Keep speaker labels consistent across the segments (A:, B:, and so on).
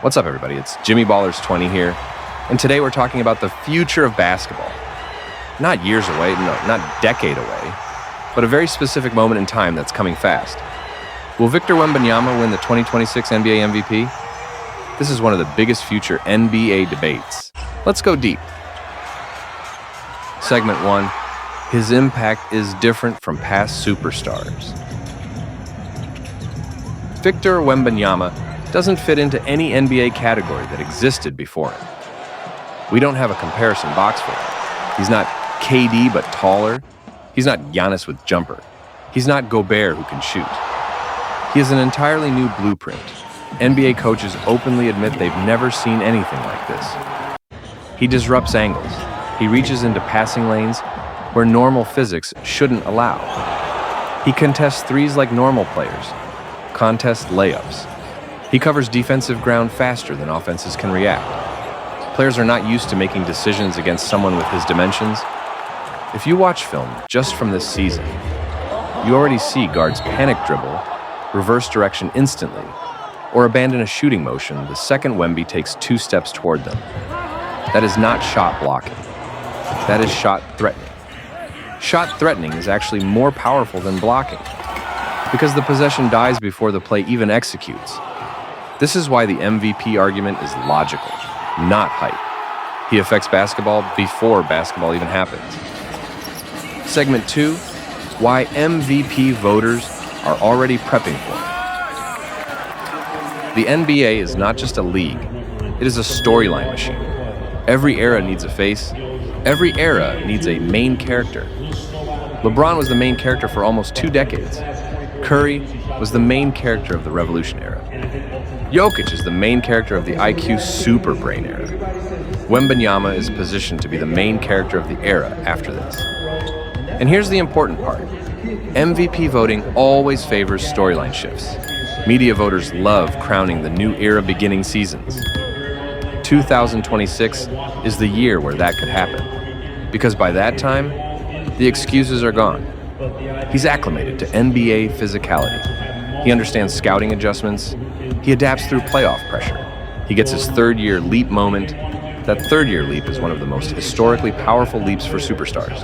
A: What's up, everybody? It's Jimmy Ballers20 here, and today we're talking about the future of basketball. Not years away, no, not decade away, but a very specific moment in time that's coming fast. Will Victor Wembanyama win the 2026 NBA MVP? This is one of the biggest future NBA debates. Let's go deep. Segment 1, his impact is different from past superstars. Victor Wembanyama doesn't fit into any NBA category that existed before him. We don't have a comparison box for him. He's not KD but taller. He's not Giannis with jumper. He's not Gobert who can shoot. He is an entirely new blueprint. NBA coaches openly admit they've never seen anything like this. He disrupts angles. He reaches into passing lanes where normal physics shouldn't allow. He contests threes like normal players, contests layups. He covers defensive ground faster than offenses can react. Players are not used to making decisions against someone with his dimensions. If you watch film just from this season, you already see guards panic dribble, reverse direction instantly, or abandon a shooting motion the second Wemby takes 2 steps toward them. That is not shot blocking. That is shot threatening. Shot threatening is actually more powerful than blocking, because the possession dies before the play even executes. This is why the MVP argument is logical, not hype. He affects basketball before basketball even happens. Segment 2, why MVP voters are already prepping for it. The NBA is not just a league, it is a storyline machine. Every era needs a face, every era needs a main character. LeBron was the main character for almost 2 decades. Curry was the main character of the Revolution era. Jokic is the main character of the IQ super brain era. Wembanyama is positioned to be the main character of the era after this. And here's the important part. MVP voting always favors storyline shifts. Media voters love crowning the new era beginning seasons. 2026 is the year where that could happen, because by that time, the excuses are gone. He's acclimated to NBA physicality. He understands scouting adjustments. He adapts through playoff pressure. He gets his third-year leap moment. That third-year leap is one of the most historically powerful leaps for superstars.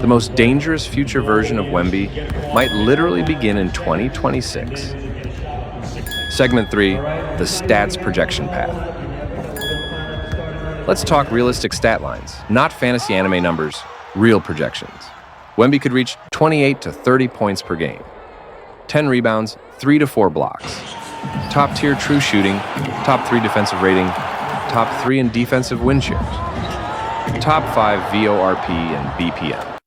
A: The most dangerous future version of Wemby might literally begin in 2026. Segment 3, the stats projection path. Let's talk realistic stat lines, not fantasy anime numbers, real projections. Wemby could reach 28 to 30 points per game, 10 rebounds, 3 to 4 blocks, top-tier true shooting, top 3 defensive rating, top 3 in defensive win shares, top 5 VORP and BPM.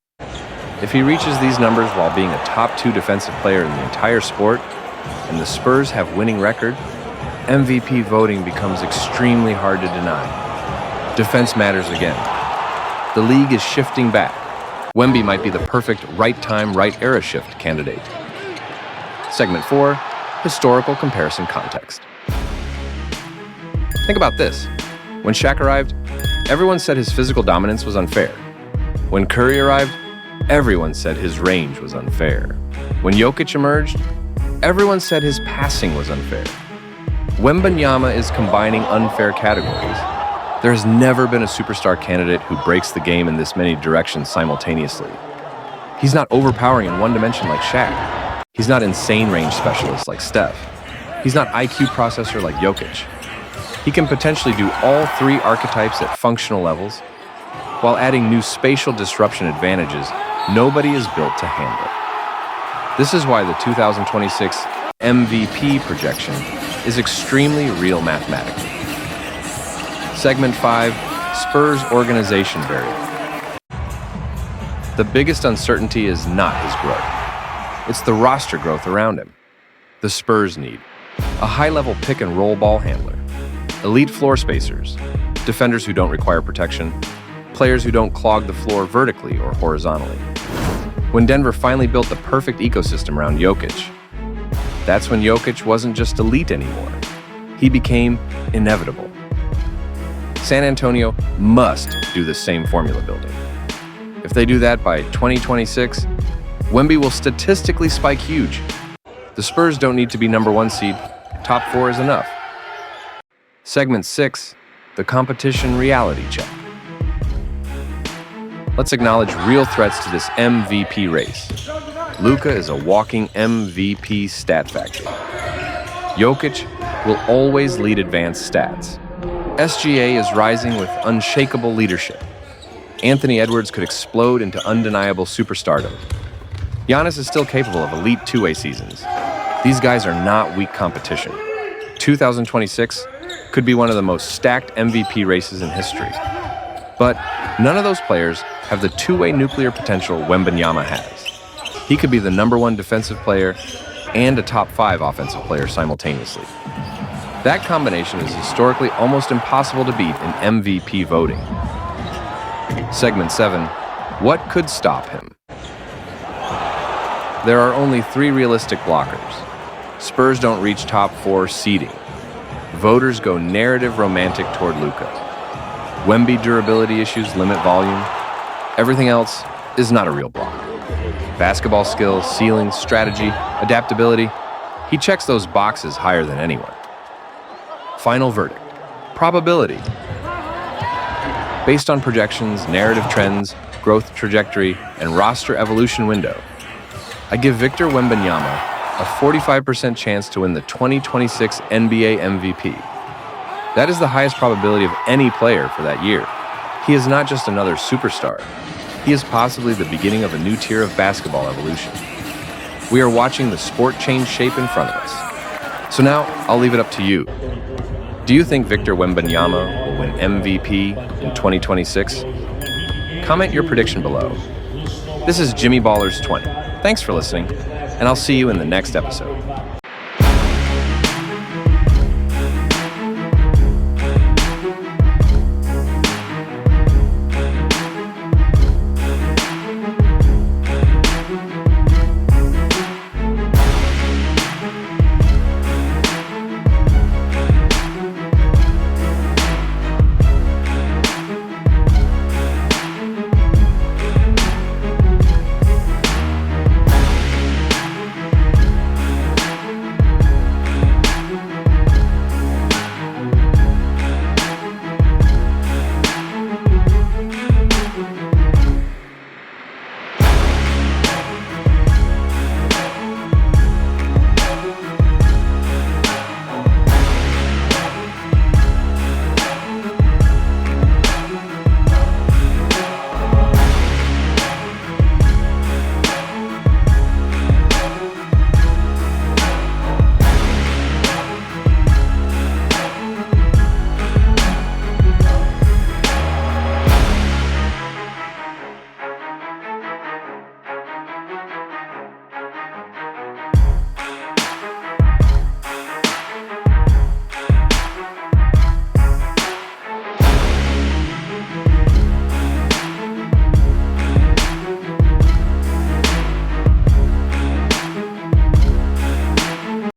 A: If he reaches these numbers while being a top 2 defensive player in the entire sport, and the Spurs have winning record, MVP voting becomes extremely hard to deny. Defense matters again. The league is shifting back. Wemby might be the perfect right time, right era shift candidate. Segment 4, historical comparison context. Think about this. When Shaq arrived, everyone said his physical dominance was unfair. When Curry arrived, everyone said his range was unfair. When Jokic emerged, everyone said his passing was unfair. Wembanyama is combining unfair categories. There has never been a superstar candidate who breaks the game in this many directions simultaneously. He's not overpowering in one dimension like Shaq. He's not insane range specialist like Steph. He's not IQ processor like Jokic. He can potentially do all 3 archetypes at functional levels, while adding new spatial disruption advantages nobody is built to handle. This is why the 2026 MVP projection is extremely real mathematically. Segment 5, Spurs organization variable. The biggest uncertainty is not his growth. It's the roster growth around him. The Spurs need a high-level pick-and-roll ball handler, elite floor spacers, defenders who don't require protection, players who don't clog the floor vertically or horizontally. When Denver finally built the perfect ecosystem around Jokic, that's when Jokic wasn't just elite anymore. He became inevitable. San Antonio must do the same formula building. If they do that by 2026, Wemby will statistically spike huge. The Spurs don't need to be number 1 seed. Top 4 is enough. Segment 6, the competition reality check. Let's acknowledge real threats to this MVP race. Luka is a walking MVP stat factory. Jokic will always lead advanced stats. SGA is rising with unshakable leadership. Anthony Edwards could explode into undeniable superstardom. Giannis is still capable of elite two-way seasons. These guys are not weak competition. 2026 could be one of the most stacked MVP races in history. But none of those players have the two-way nuclear potential Wembanyama has. He could be the #1 defensive player and a top 5 offensive player simultaneously. That combination is historically almost impossible to beat in MVP voting. Segment 7, what could stop him? There are only 3 realistic blockers. Spurs don't reach top 4 seeding. Voters go narrative romantic toward Luka. Wemby durability issues limit volume. Everything else is not a real block. Basketball skill, ceiling, strategy, adaptability. He checks those boxes higher than anyone. Final verdict, probability. Based on projections, narrative trends, growth trajectory, and roster evolution window, I give Victor Wembanyama a 45% chance to win the 2026 NBA MVP. That is the highest probability of any player for that year. He is not just another superstar. He is possibly the beginning of a new tier of basketball evolution. We are watching the sport change shape in front of us. So now, I'll leave it up to you. Do you think Victor Wembanyama will win MVP in 2026? Comment your prediction below. This is Jimmy Ballers 20. Thanks for listening, and I'll see you in the next episode.